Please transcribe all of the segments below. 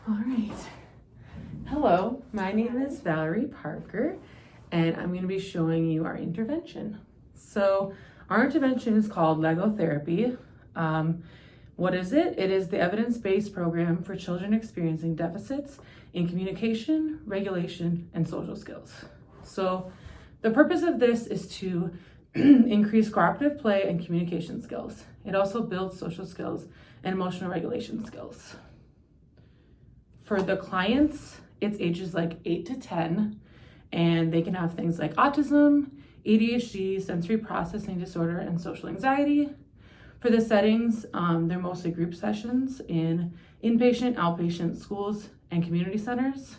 All right. Hello, my name is Valerie Parker, and I'm going to be showing you our intervention. So our intervention is called Lego Therapy. What is it? It is the evidence-based program for children experiencing deficits in communication, regulation, and social skills. So the purpose of this is to increase cooperative play and communication skills. It also builds social skills and emotional regulation skills. For the clients, it's ages like 8 to 10, and they can have things like autism, ADHD, sensory processing disorder, and social anxiety. For the settings, they're mostly group sessions in inpatient, outpatient schools and community centers.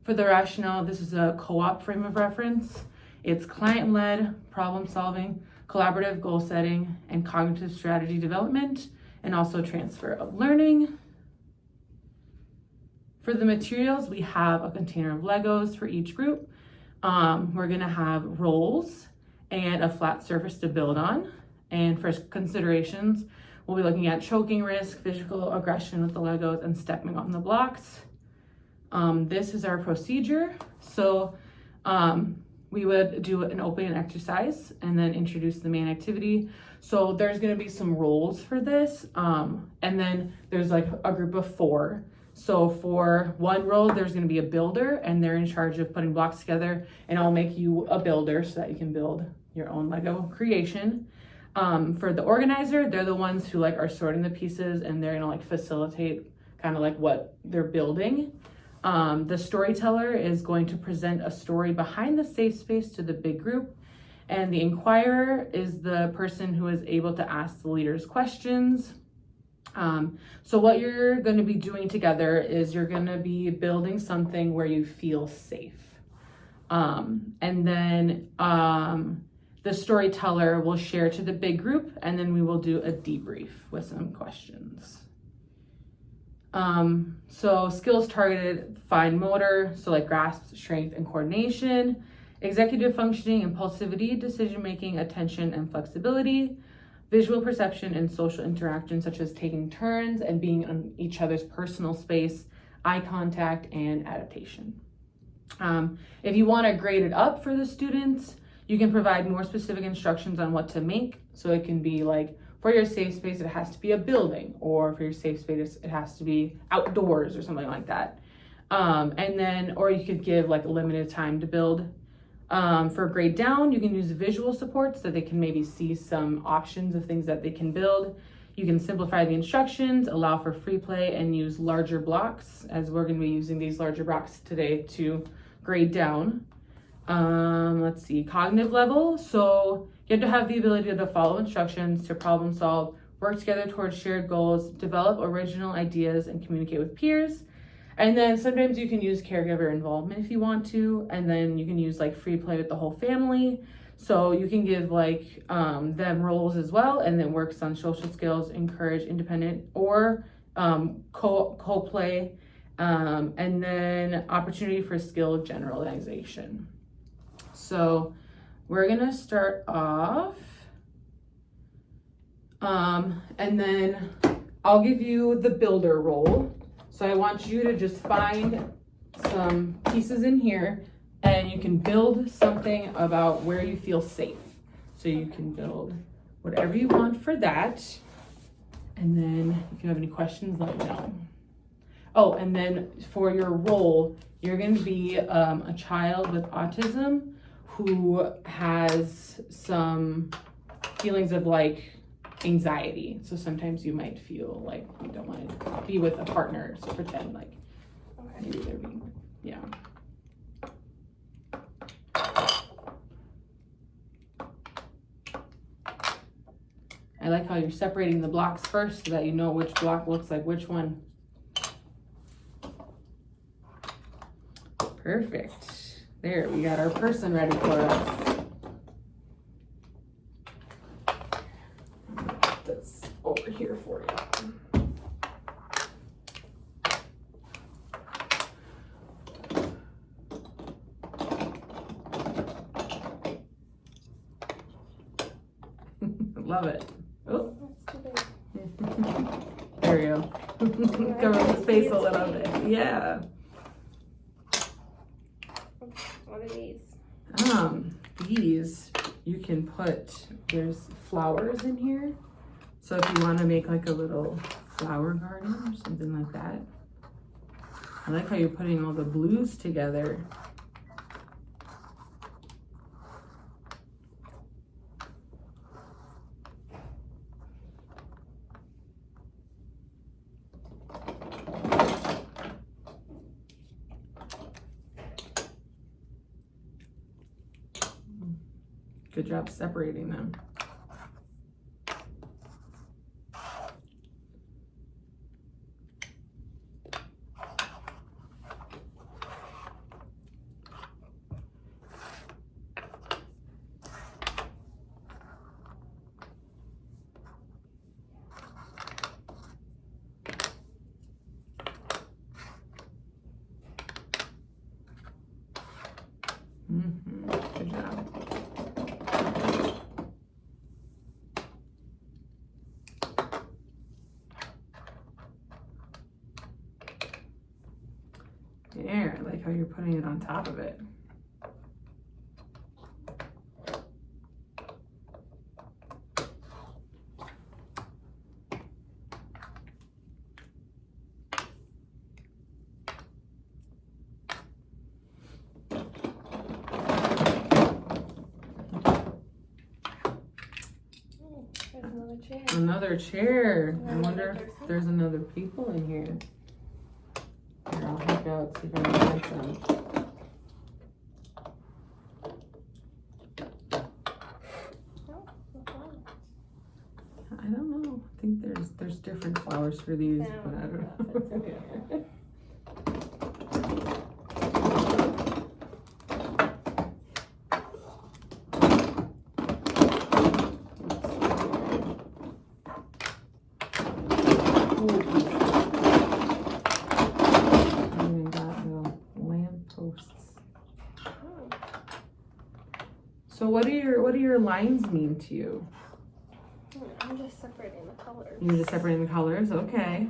For the rationale, this is a co-op frame of reference. It's client-led, problem-solving, collaborative goal setting, and cognitive strategy development, and also transfer of learning. For the materials, we have a container of Legos for each group. We're gonna have roles and a flat surface to build on. And for considerations, we'll be looking at choking risk, physical aggression with the Legos, and stepping on the blocks. This is our procedure. So we would do an opening exercise and then introduce the main activity. So there's gonna be some roles for this. And then there's like a group of 4. So for one role, there's gonna be a builder, and they're in charge of putting blocks together, and I'll make you a builder so that you can build your own Lego creation. For the organizer, they're the ones who like are sorting the pieces, and they're gonna like facilitate kind of like what they're building. The storyteller is going to present a story behind the safe space to the big group, and the inquirer is the person who is able to ask the leaders questions. So what you're going to be doing together is you're going to be building something where you feel safe. And then the storyteller will share to the big group, and then we will do a debrief with some questions. So skills targeted: fine motor, so like grasp, strength, and coordination; executive functioning, impulsivity, decision-making, attention, and flexibility; visual perception and social interaction, such as taking turns and being on each other's personal space; eye contact; and adaptation. If you want to grade it up for the students, you can provide more specific instructions on what to make. So it can be like, for your safe space, it has to be a building, or for your safe space, it has to be outdoors or something like that. And then, or you could give like a limited time to build. For grade down, you can use visual support so they can maybe see some options of things that they can build. You can simplify the instructions, allow for free play, and use larger blocks, as we're going to be using these larger blocks today to grade down. Let's see, cognitive level. So you have to have the ability to follow instructions, to problem solve, work together towards shared goals, develop original ideas, and communicate with peers. And then sometimes you can use caregiver involvement if you want to, and then you can use like free play with the whole family. So you can give like them roles as well, and then works on social skills, encourage independent or co-play, and then opportunity for skill generalization. So we're gonna start off, and then I'll give you the builder role. So I want you to just find some pieces in here, and you can build something about where you feel safe. So you can build whatever you want for that. And then if you have any questions, let me know. Oh, and then for your role, you're going to be a child with autism who has some feelings of like anxiety. So sometimes you might feel like you don't want to be with a partner, so pretend like maybe they're being, yeah. I like how you're separating the blocks first so that you know which block looks like which one. Perfect. There, we got our person ready for us. That's over here for you. Love it. Oh, That's too big. there we go. Cover his face a little bit. Yeah. What are these? These you can put, there's flowers in here. So if you want to make like a little flower garden or something like that. I like how you're putting all the blues together. Good job separating them. Good job. There, I like how you're putting it on top of it. There's another chair. Another chair. I wonder if there's another people in here. Here, I'll help you out, see if I can find some. I don't know. I think there's different flowers for these, but I don't know. Even got little lamp posts. So what do your lines mean to you? I'm just separating the colors. You're just separating the colors? Okay.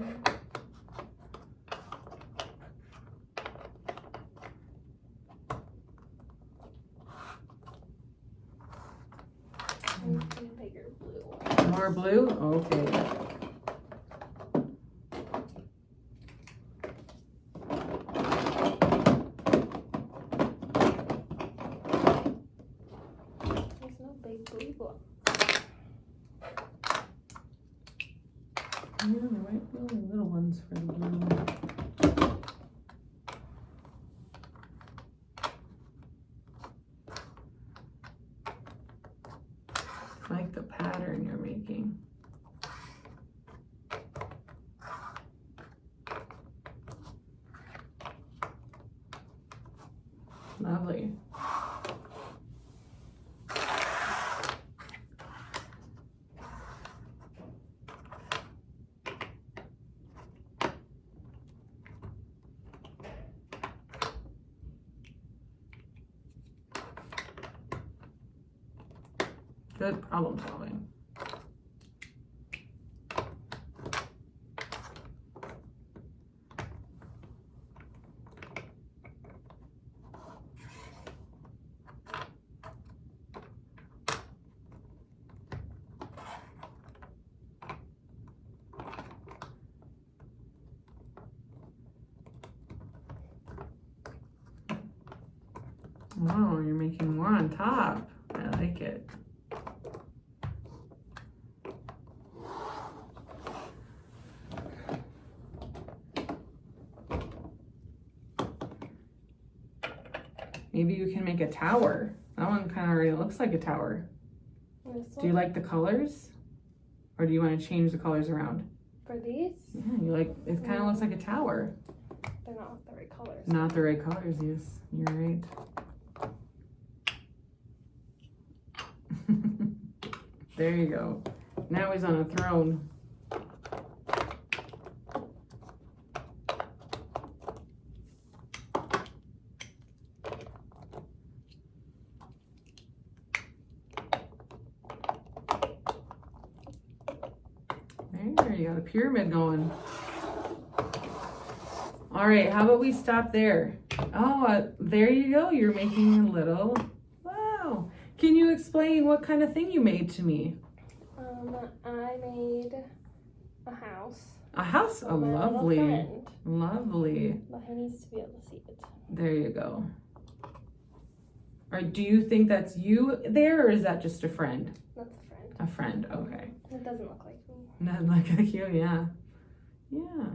Bigger blue. More blue? Okay. There's no big blue book. Yeah, there might be only little ones for the blue. I like the pattern you're making. Lovely. Good problem solving. Wow, you're making more on top. I like it. Maybe you can make a tower. That one kind of already looks like a tower. Do you like the colors? Or do you want to change the colors around? For these? Yeah, you like, it kind of looks like a tower. They're not the right colors. Not the right colors, yes. You're right. There you go. Now he's on a throne. There, you got a pyramid going. All right, how about we stop there? Oh, there you go. You're making a little, wow. Can you explain what kind of thing you made to me? I made a house. A house? for Oh, my little lovely. friend, Lovely. but he needs to be able to see it. There you go. Or do you think that's you there, or is that just a friend? That's a friend. A friend, okay. It doesn't look like me. Not like you, yeah. Yeah.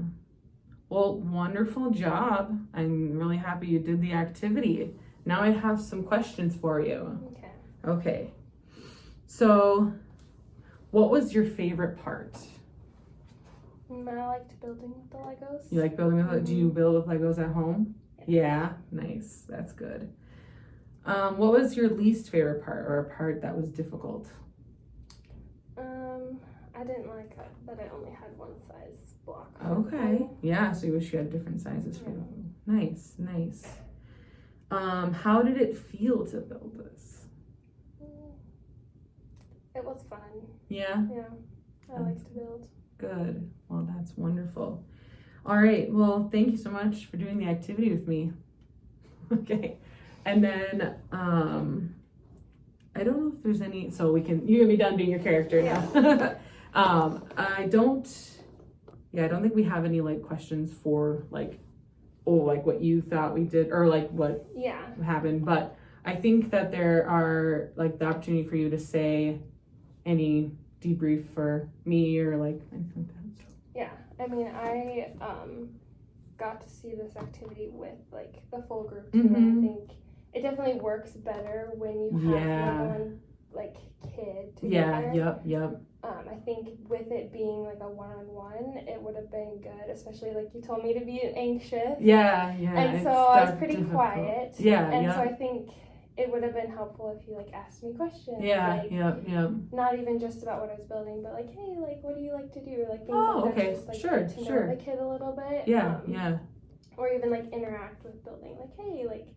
Well, wonderful job. I'm really happy you did the activity. Now I have some questions for you. Okay. Okay. So, what was your favorite part? I liked building with the Legos. You like building with, do you build with Legos at home? Yes. Yeah, nice. That's good. What was your least favorite part, or a part that was difficult? I didn't like that I only had one size block. Okay. Yeah, so you wish you had different sizes for you. Nice, nice. How did it feel to build this? It was fun. Yeah, Yeah. I like to build. good. Well, that's wonderful. All right. Well, thank you so much for doing the activity with me. Okay. And then, I don't know if there's any, so you can be done being your character now. I don't think we have any like questions for like, like what you thought we did or like what Yeah. happened, but I think that there are like the opportunity for you to say any debrief for me or like anything like that. So. Yeah. I mean, I got to see this activity with like the full group too, and I think it definitely works better when you have like one like kid together. Yeah, yep. I think with it being like a one-on-one, it would have been good, especially like you told me to be anxious. Yeah. And so I was pretty quiet. Yeah, and so I think it would have been helpful if you like asked me questions. Yeah, like, yep. Not even just about what I was building, but like, hey, like, what do you like to do? Like things Oh, like that. okay. Just like Sure, get to sure. know the kid a little bit. Yeah. Or even like interact with building. Like, hey, like,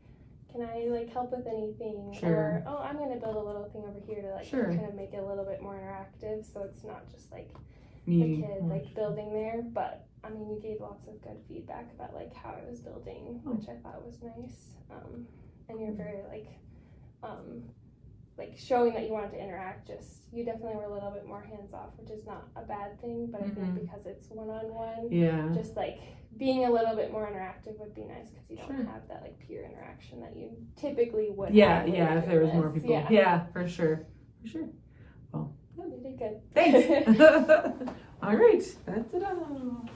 can I like help with anything? Sure. Or oh, I'm gonna build a little thing over here to like Sure. kind of make it a little bit more interactive, so it's not just like Me. the kid like building there. But I mean, you gave lots of good feedback about like how I was building, which I thought was nice. And you're very like showing that you wanted to interact. Just you definitely were a little bit more hands off, which is not a bad thing. But I think because it's one-on-one, Yeah. just like being a little bit more interactive would be nice because you don't Sure. have that like peer interaction that you typically would. Yeah, have when yeah. you're If there was doing more this. people. Yeah, for sure. Well, You did good. thanks. All right, that's it all.